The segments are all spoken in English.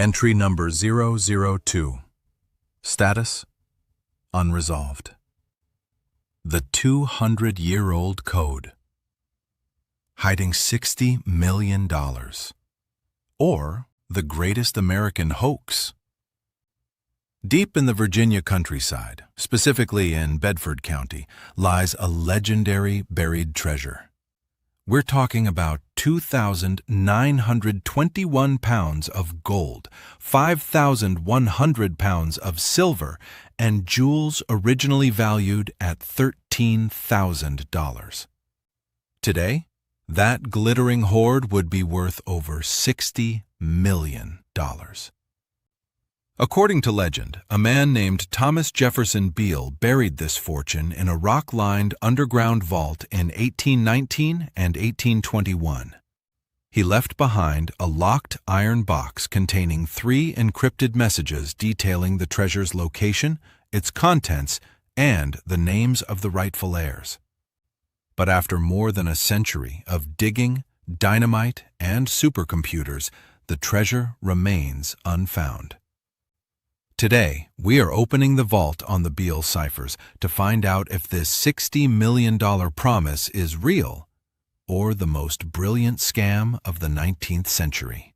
Entry number 002. Status: unresolved. The 200-year-old code. Hiding $60 million. Or the greatest American hoax. Deep in the Virginia countryside, specifically in Bedford County, lies a legendary buried treasure. We're talking about 2,921 pounds of gold, 5,100 pounds of silver, and jewels originally valued at $13,000. Today, that glittering hoard would be worth over $60 million. According to legend, a man named Thomas Jefferson Beale buried this fortune in a rock-lined underground vault in 1819 and 1821. He left behind a locked iron box containing 3 encrypted messages detailing the treasure's location, its contents, and the names of the rightful heirs. But after more than a century of digging, dynamite, and supercomputers, the treasure remains unfound. Today, we are opening the vault on the Beale ciphers to find out if this $60 million promise is real or the most brilliant scam of the 19th century.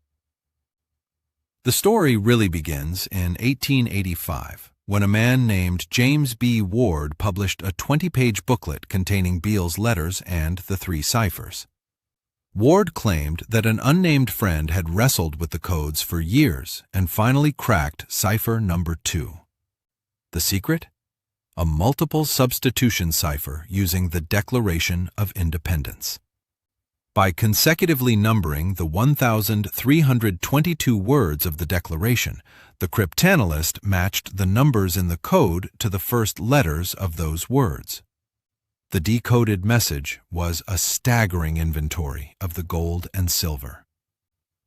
The story really begins in 1885, when a man named James B. Ward published a 20-page booklet containing Beale's letters and the 3 ciphers. Ward claimed that an unnamed friend had wrestled with the codes for years and finally cracked cipher number 2. The secret? A multiple substitution cipher using the Declaration of Independence. By consecutively numbering the 1,322 words of the Declaration, the cryptanalyst matched the numbers in the code to the first letters of those words. The decoded message was a staggering inventory of the gold and silver.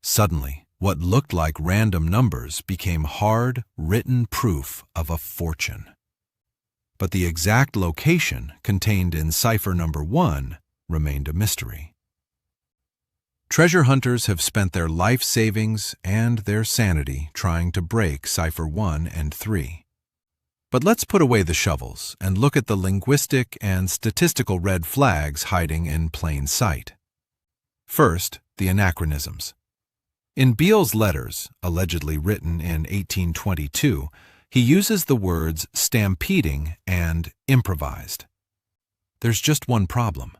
Suddenly, what looked like random numbers became hard, written proof of a fortune. But the exact location contained in cipher number 1 remained a mystery. Treasure hunters have spent their life savings and their sanity trying to break cipher 1 and 3. But let's put away the shovels and look at the linguistic and statistical red flags hiding in plain sight. First, the anachronisms. In Beale's letters, allegedly written in 1822, he uses the words stampeding and improvised. There's just one problem.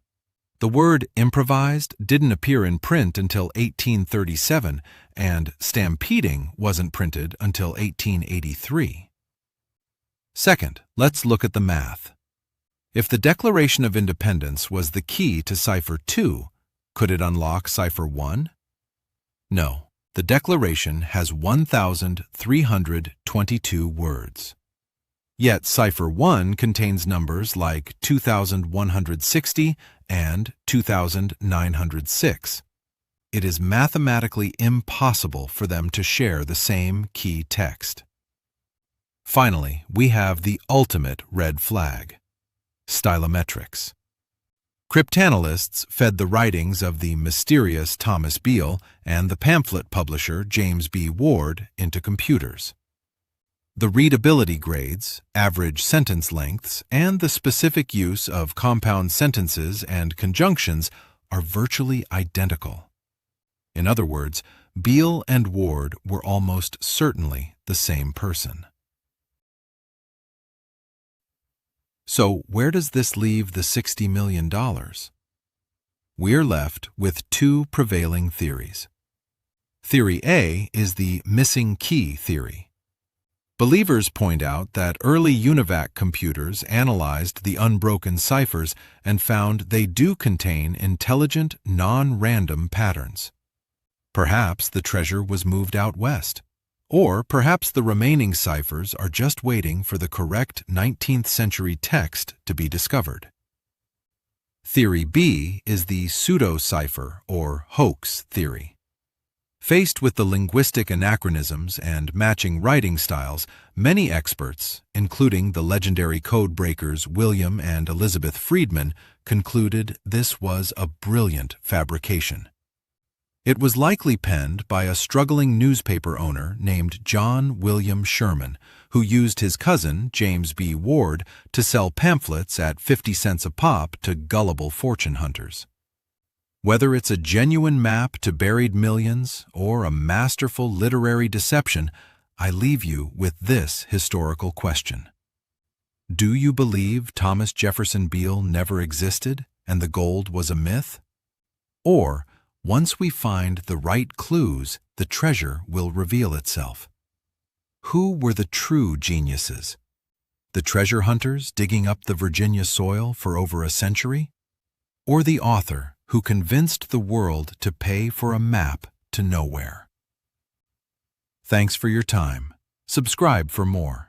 The word improvised didn't appear in print until 1837, and stampeding wasn't printed until 1883. Second, let's look at the math. If the Declaration of Independence was the key to cipher 2, could it unlock cipher 1? No, the Declaration has 1,322 words. Yet cipher 1 contains numbers like 2,160 and 2,906. It is mathematically impossible for them to share the same key text. Finally, we have the ultimate red flag: stylometrics. Cryptanalysts fed the writings of the mysterious Thomas Beale and the pamphlet publisher James B. Ward into computers. The readability grades, average sentence lengths, and the specific use of compound sentences and conjunctions are virtually identical. In other words, Beale and Ward were almost certainly the same person. So where does this leave the $60 million? We're left with 2 prevailing theories. Theory A is the missing key theory. Believers point out that early UNIVAC computers analyzed the unbroken ciphers and found they do contain intelligent, non-random patterns. Perhaps the treasure was moved out west. Or perhaps the remaining ciphers are just waiting for the correct 19th century text to be discovered. Theory B is the pseudo-cipher or hoax theory. Faced with the linguistic anachronisms and matching writing styles, many experts, including the legendary code breakers William and Elizabeth Friedman, concluded this was a brilliant fabrication. It was likely penned by a struggling newspaper owner named John William Sherman, who used his cousin, James B. Ward, to sell pamphlets at 50 cents a pop to gullible fortune hunters. Whether it's a genuine map to buried millions or a masterful literary deception, I leave you with this historical question. Do you believe Thomas Jefferson Beale never existed and the gold was a myth? Or, once we find the right clues, the treasure will reveal itself? Who were the true geniuses? The treasure hunters digging up the Virginia soil for over a century? Or the author who convinced the world to pay for a map to nowhere? Thanks for your time. Subscribe for more.